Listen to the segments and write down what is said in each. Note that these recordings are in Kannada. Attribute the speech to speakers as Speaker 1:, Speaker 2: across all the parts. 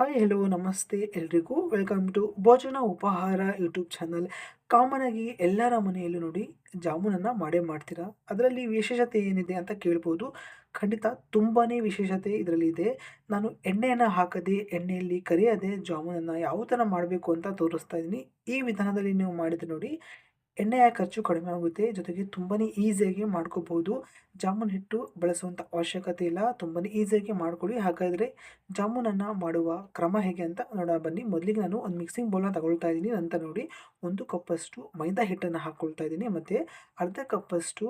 Speaker 1: ಹಾಯ್ ಹೆಲೋ ನಮಸ್ತೆ ಎಲ್ರಿಗೂ ವೆಲ್ಕಮ್ ಟು ಭೋಜನ ಉಪಹಾರ ಯೂಟ್ಯೂಬ್ ಚಾನಲ್. ಕಾಮನ್ ಆಗಿ ಎಲ್ಲರ ಮನೆಯಲ್ಲೂ ನೋಡಿ ಜಾಮೂನನ್ನು ಮಾಡೇ ಮಾಡ್ತೀರಾ. ಅದರಲ್ಲಿ ವಿಶೇಷತೆ ಏನಿದೆ ಅಂತ ಕೇಳ್ಬೋದು. ಖಂಡಿತ ತುಂಬಾ ವಿಶೇಷತೆ ಇದರಲ್ಲಿ ಇದೆ. ನಾನು ಎಣ್ಣೆಯನ್ನು ಹಾಕದೆ ಎಣ್ಣೆಯಲ್ಲಿ ಕರಿಯದೆ ಜಾಮೂನನ್ನು ಯಾವ ಥರ ಮಾಡಬೇಕು ಅಂತ ತೋರಿಸ್ತಾ ಇದ್ದೀನಿ. ಈ ವಿಧಾನದಲ್ಲಿ ನೀವು ಮಾಡಿದ್ರೆ ನೋಡಿ ಎಣ್ಣೆಯ ಖರ್ಚು ಕಡಿಮೆ ಆಗುತ್ತೆ. ಜೊತೆಗೆ ತುಂಬಾ ಈಸಿಯಾಗಿ ಮಾಡ್ಕೋಬಹುದು. ಜಾಮೂನ್ ಹಿಟ್ಟು ಬಳಸುವಂಥ ಅವಶ್ಯಕತೆ ಇಲ್ಲ. ತುಂಬಾ ಈಸಿಯಾಗಿ ಮಾಡ್ಕೊಳ್ಳಿ. ಹಾಗಾದರೆ ಜಾಮೂನನ್ನು ಮಾಡುವ ಕ್ರಮ ಹೇಗೆ ಅಂತ ನೋಡೋಣ ಬನ್ನಿ. ಮೊದಲಿಗೆ ನಾನು ಒಂದು ಮಿಕ್ಸಿಂಗ್ ಬೌಲ್ನ ತಗೊಳ್ತಾ ಇದ್ದೀನಿ. ನಂತರ ನೋಡಿ 1 ಕಪ್ಪಷ್ಟು ಮೈದಾ ಹಿಟ್ಟನ್ನು ಹಾಕ್ಕೊಳ್ತಾ ಇದ್ದೀನಿ. ಮತ್ತು ಅರ್ಧ ಕಪ್ಪಷ್ಟು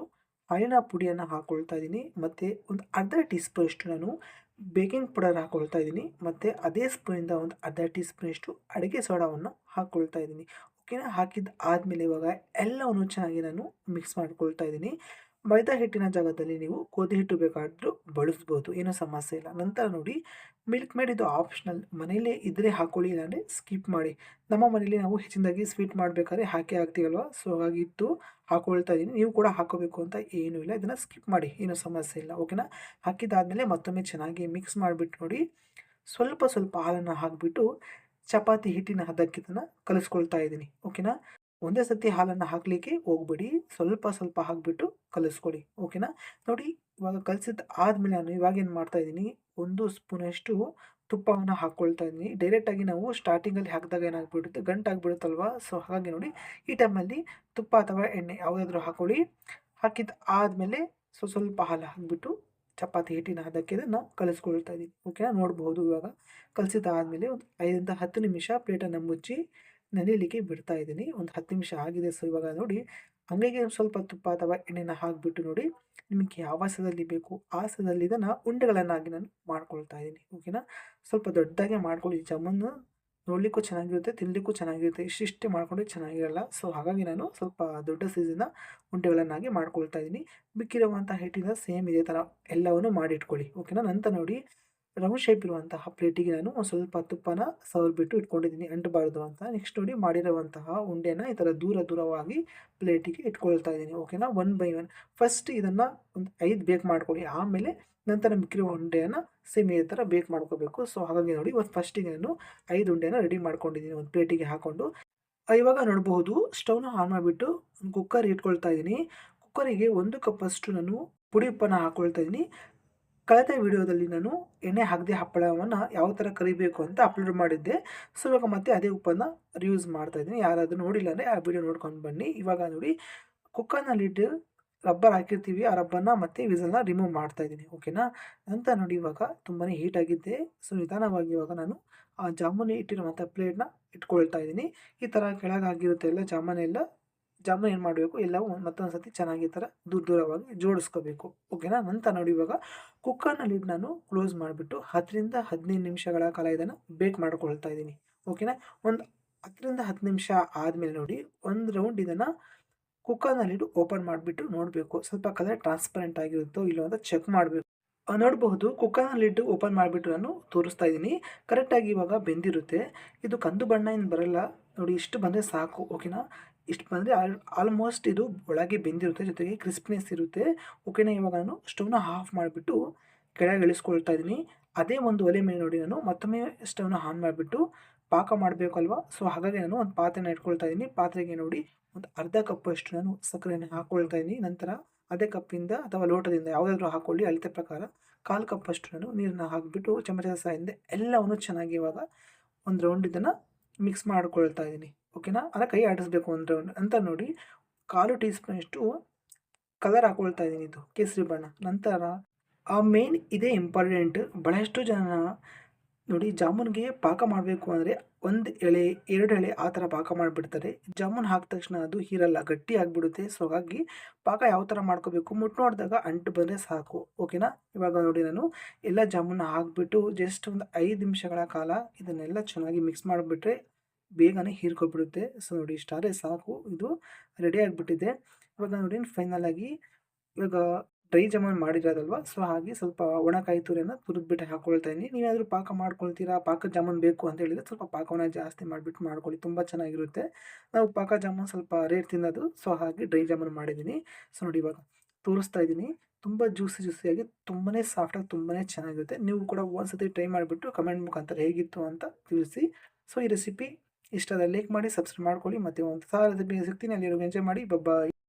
Speaker 1: ಹಾಲಿನ ಪುಡಿಯನ್ನು ಹಾಕ್ಕೊಳ್ತಾ ಇದ್ದೀನಿ. ಮತ್ತು ಒಂದು ಅರ್ಧ ಟೀ ಸ್ಪೂನಷ್ಟು ನಾನು ಬೇಕಿಂಗ್ ಪೌಡರ್ ಹಾಕ್ಕೊಳ್ತಾ ಇದ್ದೀನಿ. ಮತ್ತು ಅದೇ ಸ್ಪೂನಿಂದ ಒಂದು ಅರ್ಧ ಟೀ ಸ್ಪೂನಷ್ಟು ಅಡುಗೆ ಸೋಡಾವನ್ನು ಹಾಕ್ಕೊಳ್ತಾ ಇದ್ದೀನಿ. ಓಕೆನಾ. ಹಾಕಿದ್ದು ಆದಮೇಲೆ ಇವಾಗ ಎಲ್ಲವನ್ನು ಚೆನ್ನಾಗಿ ನಾನು ಮಿಕ್ಸ್ ಮಾಡ್ಕೊಳ್ತಾ ಇದ್ದೀನಿ. ಮೈದಾ ಹಿಟ್ಟಿನ ಜಾಗದಲ್ಲಿ ನೀವು ಗೋಧಿ ಹಿಟ್ಟು ಬೇಕಾದರೂ ಬಳಸ್ಬೋದು, ಏನೂ ಸಮಸ್ಯೆ ಇಲ್ಲ. ನಂತರ ನೋಡಿ ಮಿಲ್ಕ್ ಮೇಡ್ ಇದು ಆಪ್ಷನಲ್. ಮನೇಲೇ ಇದ್ದರೆ ಹಾಕ್ಕೊಳ್ಳಿ, ಇಲ್ಲಾಂದರೆ ಸ್ಕಿಪ್ ಮಾಡಿ. ನಮ್ಮ ಮನೇಲಿ ನಾವು ಹೆಚ್ಚಿನದಾಗಿ ಸ್ವೀಟ್ ಮಾಡಬೇಕಾದ್ರೆ ಹಾಕೇ ಹಾಕ್ತೀವಲ್ವ, ಸೊ ಹಾಗಾಗಿ ಇತ್ತು ಹಾಕ್ಕೊಳ್ತಾ ಇದ್ದೀನಿ. ನೀವು ಕೂಡ ಹಾಕ್ಕೋಬೇಕು ಅಂತ ಏನೂ ಇಲ್ಲ, ಇದನ್ನು ಸ್ಕಿಪ್ ಮಾಡಿ, ಏನೂ ಸಮಸ್ಯೆ ಇಲ್ಲ. ಓಕೆನಾ. ಹಾಕಿದ್ದಾದಮೇಲೆ ಮತ್ತೊಮ್ಮೆ ಚೆನ್ನಾಗಿ ಮಿಕ್ಸ್ ಮಾಡಿಬಿಟ್ಟು ನೋಡಿ ಸ್ವಲ್ಪ ಸ್ವಲ್ಪ ಹಾಲನ್ನು ಹಾಕಿಬಿಟ್ಟು ಚಪಾತಿ ಹಿಟ್ಟಿನ ಹದಕ್ಕೆ ಇದನ್ನು ಕಲಿಸ್ಕೊಳ್ತಾ ಇದ್ದೀನಿ. ಓಕೆನಾ. ಒಂದೇ ಸತಿ ಹಾಲನ್ನು ಹಾಕಲಿಕ್ಕೆ ಹೋಗ್ಬೇಡಿ, ಸ್ವಲ್ಪ ಸ್ವಲ್ಪ ಹಾಕಿಬಿಟ್ಟು ಕಲಿಸ್ಕೊಡಿ. ಓಕೆನಾ. ನೋಡಿ ಇವಾಗ ಕಲಸಿದ್ದು ಆದಮೇಲೆ ನಾನು ಇವಾಗೇನು ಮಾಡ್ತಾ ಇದ್ದೀನಿ, 1 ಸ್ಪೂನಷ್ಟು ತುಪ್ಪವನ್ನು ಹಾಕ್ಕೊಳ್ತಾ ಇದ್ದೀನಿ. ಡೈರೆಕ್ಟಾಗಿ ನಾವು ಸ್ಟಾರ್ಟಿಂಗಲ್ಲಿ ಹಾಕಿದಾಗ ಏನಾಗ್ಬಿಡುತ್ತೆ, ಗಂಟಾಗ್ಬಿಡುತ್ತಲ್ವ, ಸೊ ಹಾಗಾಗಿ ನೋಡಿ ಈ ಟೈಮಲ್ಲಿ ತುಪ್ಪ ಅಥವಾ ಎಣ್ಣೆ ಯಾವುದಾದ್ರೂ ಹಾಕ್ಕೊಳ್ಳಿ. ಹಾಕಿದ್ದು ಆದಮೇಲೆ ಸ್ವಲ್ಪ ಹಾಲು ಹಾಕಿಬಿಟ್ಟು ಚಪಾತಿ ಹಿಟ್ಟಿನ ಹದಕ್ಕೆ ಇದನ್ನು ಕಲಿಸ್ಕೊಳ್ತಾ ಇದ್ದೀನಿ. ಓಕೆನಾ. ನೋಡ್ಬೋದು ಇವಾಗ ಕಲಸಿದ್ದಾದಮೇಲೆ ಒಂದು 5ರಿಂದ 10 ನಿಮಿಷ ಪ್ಲೇಟನ್ನು ಮುಚ್ಚಿ ನೆನೆಯಲಿಕ್ಕೆ ಬಿಡ್ತಾ ಇದ್ದೀನಿ. ಒಂದು 10 ನಿಮಿಷ ಆಗಿದೆ. ಸೊ ಇವಾಗ ನೋಡಿ ಹಂಗಾಗಿ ಸ್ವಲ್ಪ ತುಪ್ಪ ಅಥವಾ ಎಣ್ಣೆನ ಹಾಕಿಬಿಟ್ಟು ನೋಡಿ ನಿಮಗೆ ಯಾವ ಹದದಲ್ಲಿ ಬೇಕು ಆ ಹದದಲ್ಲಿ ಇದನ್ನು ಉಂಡೆಗಳನ್ನಾಗಿ ನಾನು ಮಾಡ್ಕೊಳ್ತಾ ಇದ್ದೀನಿ. ಓಕೆನಾ. ಸ್ವಲ್ಪ ದೊಡ್ಡದಾಗೆ ಮಾಡ್ಕೊಳ್ಳಿ. ಜಾಮೂನು ನೋಡಲಿಕ್ಕೂ ಚೆನ್ನಾಗಿರುತ್ತೆ, ತಿನ್ನಲಿಕ್ಕೂ ಚೆನ್ನಾಗಿರುತ್ತೆ. ಇಷ್ಟಿಷ್ಟೇ ಮಾಡ್ಕೊಂಡ್ರೆ ಚೆನ್ನಾಗಿರಲ್ಲ. ಸೊ ಹಾಗಾಗಿ ನಾನು ಸ್ವಲ್ಪ ದೊಡ್ಡ ಸೈಜಿನ ಉಂಡೆಗಳನ್ನಾಗಿ ಮಾಡ್ಕೊಳ್ತಾ ಇದ್ದೀನಿ. ಮಿಕ್ಕಿರುವಂಥ ಹಿಟ್ಟಿನ ಸೇಮ್ ಇದೇ ಥರ ಎಲ್ಲವನ್ನು ಮಾಡಿಟ್ಕೊಳ್ಳಿ. ಓಕೆನಾ. ನಂತರ ನೋಡಿ ರೌಂಡ್ ಶೇಪ್ ಇರುವಂತಹ ಪ್ಲೇಟಿಗೆ ನಾನು ಒಂದು ಸ್ವಲ್ಪ ತುಪ್ಪನ ಸವರ್ಬಿಟ್ಟು ಇಟ್ಕೊಂಡಿದ್ದೀನಿ, ಅಂಟಬಾರ್ದು ಅಂತ. ನೆಕ್ಸ್ಟ್ ನೋಡಿ ಮಾಡಿರುವಂತಹ ಉಂಡೆನ ಈ ಥರ ದೂರ ದೂರವಾಗಿ ಪ್ಲೇಟಿಗೆ ಇಟ್ಕೊಳ್ತಾ ಇದ್ದೀನಿ. ಓಕೆನಾ. 1 ಬೈ 1 ಫಸ್ಟ್ ಇದನ್ನು ಒಂದು 5 ಬೇಕ್ ಮಾಡ್ಕೊಳ್ಳಿ. ಆಮೇಲೆ ನಂತರ ಮಿಕ್ಕಿರೋ ಉಂಡೆಯನ್ನು ಸೇಮ್ ಇದೇ ಥರ ಬೇಕ್ ಮಾಡ್ಕೋಬೇಕು. ಸೊ ಹಾಗಾಗಿ ನೋಡಿ ಇವತ್ತು ಫಸ್ಟಿಗೆ ನಾನು 5 ಉಂಡೆನ ರೆಡಿ ಮಾಡ್ಕೊಂಡಿದ್ದೀನಿ ಒಂದು ಪ್ಲೇಟಿಗೆ ಹಾಕ್ಕೊಂಡು. ಇವಾಗ ನೋಡಬಹುದು ಸ್ಟವ್ನ ಆನ್ ಮಾಡಿಬಿಟ್ಟು ಒಂದು ಕುಕ್ಕರ್ ಇಟ್ಕೊಳ್ತಾ ಇದ್ದೀನಿ. ಕುಕ್ಕರಿಗೆ 1 ಕಪ್ಪಷ್ಟು ನಾನು ಪುಡಿ ಉಪ್ಪನ್ನು ಹಾಕ್ಕೊಳ್ತಾ ಇದ್ದೀನಿ. ಕಳೆದ ವಿಡಿಯೋದಲ್ಲಿ ನಾನು ಎಣ್ಣೆ ಹಾಕದೆ ಹಪ್ಪಳವನ್ನು ಯಾವ ಥರ ಕರಿಬೇಕು ಅಂತ ಅಪ್ಲೋಡ್ ಮಾಡಿದ್ದೆ. ಸೊ ಇವಾಗ ಮತ್ತೆ ಅದೇ ಉಪ್ಪನ್ನು ರಿಯೂಸ್ ಮಾಡ್ತಾ ಇದ್ದೀನಿ. ಯಾರಾದರೂ ನೋಡಿಲ್ಲ ಅಂದರೆ ಆ ವಿಡಿಯೋ ನೋಡ್ಕೊಂಡು ಬನ್ನಿ. ಇವಾಗ ನೋಡಿ ಕುಕ್ಕರ್ನ ಲಿಡ್ ರಬ್ಬರ್ ಹಾಕಿರ್ತೀವಿ, ಆ ರಬ್ಬರ್ನ ಮತ್ತು ವಿಸಲ್ನ ರಿಮೂವ್ ಮಾಡ್ತಾ ಇದ್ದೀನಿ. ಓಕೆನಾ. ನಂತರ ನೋಡಿ ಇವಾಗ ತುಂಬಾ ಹೀಟ್ ಆಗಿದ್ದೆ. ಸೊ ನಿಧಾನವಾಗಿ ಇವಾಗ ನಾನು ಆ ಜಾಮೂನು ಇಟ್ಟಿರುವಂಥ ಪ್ಲೇಟ್ನ ಇಟ್ಕೊಳ್ತಾ ಇದ್ದೀನಿ. ಈ ಥರ ಕೆಳಗಾಗಿರುತ್ತೆ ಎಲ್ಲ ಜಾಮೂನು ಏನು ಮಾಡಬೇಕು ಎಲ್ಲವೂ ಮತ್ತೊಂದು ಸತಿ ಚೆನ್ನಾಗಿ ಈ ಥರ ದೂರವಾಗಿ ಜೋಡಿಸ್ಕೋಬೇಕು. ಓಕೆನಾ. ನಂತರ ನೋಡಿ ಇವಾಗ ಕುಕ್ಕರ್ನ ಲಿಡ್ ನಾನು ಕ್ಲೋಸ್ ಮಾಡಿಬಿಟ್ಟು 10ರಿಂದ 15 ನಿಮಿಷಗಳ ಕಾಲ ಇದನ್ನು ಬೇಕ್ ಮಾಡ್ಕೊಳ್ತಾ ಇದ್ದೀನಿ. ಓಕೆನಾ. ಒಂದು 10ರಿಂದ 10 ನಿಮಿಷ ಆದಮೇಲೆ ನೋಡಿ ಒಂದು ರೌಂಡ್ ಇದನ್ನು ಕುಕ್ಕರ್ನ ಲಿಡ್ ಓಪನ್ ಮಾಡಿಬಿಟ್ಟು ನೋಡಬೇಕು, ಸ್ವಲ್ಪ ಕಲರ್ ಟ್ರಾನ್ಸ್ಪರೆಂಟ್ ಆಗಿರುತ್ತೋ ಇಲ್ಲೋ ಅಂತ ಚೆಕ್ ಮಾಡಬೇಕು. ನೋಡಬಹುದು ಕುಕ್ಕರ್ನ ಲಿಡ್ ಓಪನ್ ಮಾಡಿಬಿಟ್ಟು ನಾನು ತೋರಿಸ್ತಾ ಇದ್ದೀನಿ. ಕರೆಕ್ಟಾಗಿ ಇವಾಗ ಬೆಂದಿರುತ್ತೆ. ಇದು ಕಂದು ಬಣ್ಣ ಏನು ಬರಲ್ಲ ನೋಡಿ, ಇಷ್ಟು ಬಂದರೆ ಸಾಕು. ಓಕೆನಾ. ಇಷ್ಟು ಬಂದರೆ ಆಲ್ಮೋಸ್ಟ್ ಇದು ಒಳಗೆ ಬೆಂದಿರುತ್ತೆ, ಜೊತೆಗೆ ಕ್ರಿಸ್ಪಿನೆಸ್ ಇರುತ್ತೆ. ಓಕೆನಾ. ಇವಾಗ ನಾನು ಸ್ಟವ್ನ ಆಫ್ ಮಾಡಿಬಿಟ್ಟು ಕೆಳಗೆ ಇಳಿಸ್ಕೊಳ್ತಾ ಇದ್ದೀನಿ. ಅದೇ ಒಂದು ಒಲೆ ಮೇಲೆ ನೋಡಿ ನಾನು ಮತ್ತೊಮ್ಮೆ ಸ್ಟವ್ನ ಆನ್ ಮಾಡಿಬಿಟ್ಟು ಪಾಕ ಮಾಡಬೇಕಲ್ವ, ಸೊ ಹಾಗಾಗಿ ನಾನು ಒಂದು ಪಾತ್ರೆನ ಇಟ್ಕೊಳ್ತಾ ಇದ್ದೀನಿ. ಪಾತ್ರೆಗೆ ನೋಡಿ ಒಂದು ಅರ್ಧ ಕಪ್ಪಷ್ಟು ನಾನು ಸಕ್ಕರೆಯನ್ನು ಹಾಕ್ಕೊಳ್ತಾ ಇದ್ದೀನಿ. ನಂತರ ಅದೇ ಕಪ್ಪಿಂದ ಅಥವಾ ಲೋಟದಿಂದ ಯಾವುದಾದ್ರೂ ಹಾಕ್ಕೊಳ್ಳಿ, ಅಳತೆ ಪ್ರಕಾರ 1/4 ಕಪ್ಪಷ್ಟು ನಾನು ನೀರನ್ನ ಹಾಕಿಬಿಟ್ಟು ಚಮಚದ ಸಹಾಯದಿಂದ ಎಲ್ಲವನ್ನು ಚೆನ್ನಾಗಿ ಇವಾಗ ಒಂದು ರೌಂಡ್ ಇದನ್ನು ಮಿಕ್ಸ್ ಮಾಡ್ಕೊಳ್ತಾ ಇದ್ದೀನಿ. ಓಕೆನಾ. ಅದರ ಕೈ ಆಡಿಸ್ಬೇಕು ಒಂದು ರೌಂಡ್. ಅಂತ ನೋಡಿ 1/4 ಟೀ ಸ್ಪೂನಷ್ಟು ಕಲರ್ ಹಾಕ್ಕೊಳ್ತಾ ಇದ್ದೀನಿ, ಇದು ಕೇಸರಿ ಬಣ್ಣ. ನಂತರ ಮೇನ್ ಇದೇ ಇಂಪಾರ್ಟೆಂಟ್. ಬಹಳಷ್ಟು ಜನ ನೋಡಿ ಜಾಮೂನ್ಗೆ ಪಾಕ ಮಾಡಬೇಕು ಅಂದರೆ 1 ಎಳೆ 2 ಎಳೆ ಆ ಥರ ಪಾಕ ಮಾಡಿಬಿಡ್ತಾರೆ. ಜಾಮೂನ್ ಹಾಕಿದ ತಕ್ಷಣ ಅದು ಹೀರಲ್ಲ, ಗಟ್ಟಿ ಆಗಿಬಿಡುತ್ತೆ. ಸೊ ಹಾಗಾಗಿ ಪಾಕ ಯಾವ ಥರ ಮಾಡ್ಕೋಬೇಕು, ಮುಟ್ಟು ನೋಡಿದಾಗ ಅಂಟು ಬಂದರೆ ಸಾಕು. ಓಕೆನಾ. ಇವಾಗ ನೋಡಿ ನಾನು ಎಲ್ಲ ಜಾಮೂನ ಹಾಕಿಬಿಟ್ಟು ಜಸ್ಟ್ ಒಂದು 5 ನಿಮಿಷಗಳ ಕಾಲ ಇದನ್ನೆಲ್ಲ ಚೆನ್ನಾಗಿ ಮಿಕ್ಸ್ ಮಾಡಿಬಿಟ್ರೆ ಬೇಗನೆ ಹೀರ್ಕೊಬಿಡುತ್ತೆ. ಸೊ ನೋಡಿ ಇಷ್ಟಾದರೆ ಸಾಕು, ಇದು ರೆಡಿ ಆಗಿಬಿಟ್ಟಿದೆ. ಇವಾಗ ನೋಡಿ ಫೈನಲ್ ಆಗಿ ಇವಾಗ ಡ್ರೈ ಜಾಮೂನ್ ಮಾಡಿರೋದಲ್ವ, ಸೊ ಹಾಗೆ ಸ್ವಲ್ಪ ಒಣಕಾಯಿ ತುರಿಯನ್ನು ತುರಿದ್ಬಿಟ್ಟು ಹಾಕ್ಕೊಳ್ತಾ ಇದ್ದೀನಿ. ನೀವೇನಾದರೂ ಪಾಕ ಮಾಡ್ಕೊಳ್ತೀರಾ, ಪಾಕದ ಜಾಮೂನ್ ಬೇಕು ಅಂತ ಹೇಳಿದರೆ ಸ್ವಲ್ಪ ಪಾಕವನ್ನು ಜಾಸ್ತಿ ಮಾಡಿಬಿಟ್ಟು ಮಾಡ್ಕೊಳ್ಳಿ, ತುಂಬ ಚೆನ್ನಾಗಿರುತ್ತೆ. ನಾವು ಪಾಕ ಜಾಮೂನ್ ಸ್ವಲ್ಪ ರೇರ್ ತಿನ್ನೋದು, ಸೊ ಹಾಗೆ ಡ್ರೈ ಜಾಮೂನ್ ಮಾಡಿದ್ದೀನಿ. ಸೊ ನೋಡಿ ಇವಾಗ ತೋರಿಸ್ತಾ ಇದ್ದೀನಿ. ತುಂಬ ಜ್ಯೂಸಿಯಾಗಿ ತುಂಬಾ ಸಾಫ್ಟಾಗಿ ತುಂಬಾ ಚೆನ್ನಾಗಿರುತ್ತೆ. ನೀವು ಕೂಡ ಒಂದ್ಸತಿ ಟ್ರೈ ಮಾಡಿಬಿಟ್ಟು ಕಮೆಂಟ್ ಮುಖಾಂತರ ಹೇಗಿತ್ತು ಅಂತ ತಿಳಿಸಿ. ಸೊ ಈ ರೆಸಿಪಿ ಇಷ್ಟ ಆದರೆ ಲೈಕ್ ಮಾಡಿ, ಸಬ್ಸ್ಕ್ರೈಬ್ ಮಾಡ್ಕೊಳ್ಳಿ. ಮತ್ತೆ ಒಂದು ಹೊಸ ರೆಸಿಪಿ ಸಿಗ್ತೀನಿ. ಅಲ್ಲಿವರೆಗೂ ಎಂಜಾಯ್ ಮಾಡಿ. ಬಾಯ್.